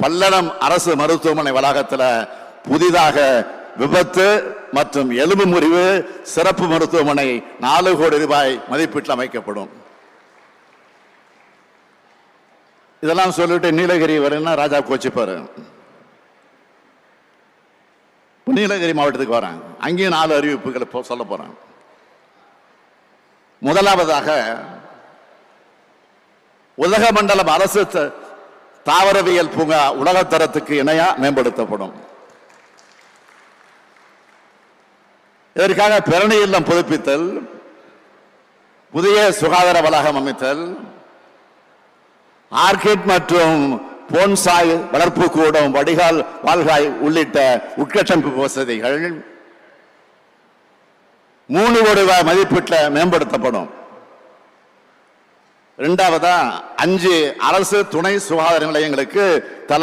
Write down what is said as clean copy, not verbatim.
பல்லடம் அரசு மருத்துவமனை வளாகத்தில் புதிதாக விபத்து மற்றும் எலும்பு முறிவு சிறப்பு மருத்துவமனை 4 கோடி ரூபாய் மதிப்பீட்டில் அமைக்கப்படும். இதெல்லாம் சொல்லிட்டு நீலகிரி வரேன்னா ராஜா கோச்சிப்பாரு. நீலகிரி மாவட்டத்துக்கு வரேன், அங்கேயும் 4 அறிவிப்புகளை சொல்ல போறேன். முதலாவதாக உதகமண்டலம் அரசு தாவரவியல் பூங்கா உலகத்தரத்துக்கு இணையா மேம்படுத்தப்படும். இதற்காக பிரணி இல்லம் புதுப்பித்தல், புதிய சுகாதார வளாகம் அமைத்தல், ஆர்கிட் மற்றும் போன்சாய் வளர்ப்பு கூடம், வடிகால் வால்காய் உள்ளிட்ட உட்கட்டமைப்பு வசதிகள் 3 கோடி ரூபாய் மதிப்பீட்டில் மேம்படுத்தப்படும். இரண்டாவதா 5 அரசு துணை சுகாதார நிலையங்களுக்கு தலா